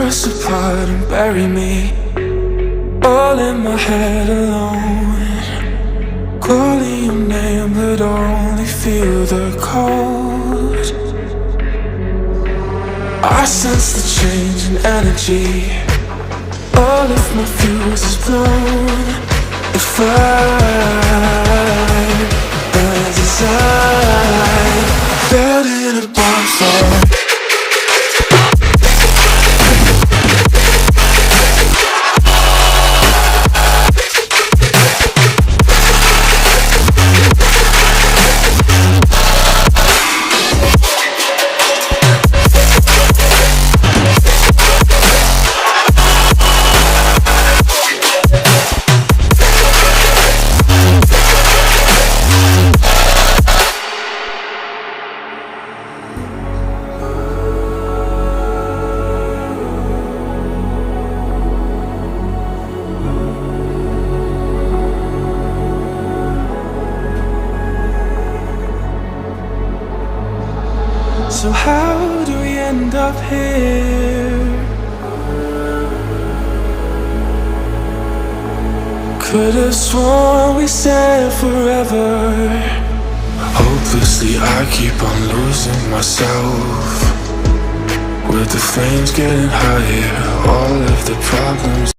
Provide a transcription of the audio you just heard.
us apart and bury me all in my head alone, calling your name but only feel the cold. I sense the change in energy. All of my fuse is blown. If I desire, felt in a bonfire. So how do we end up here? Could have sworn we said forever. Hopelessly I keep on losing myself. With the flames getting higher, all of the problems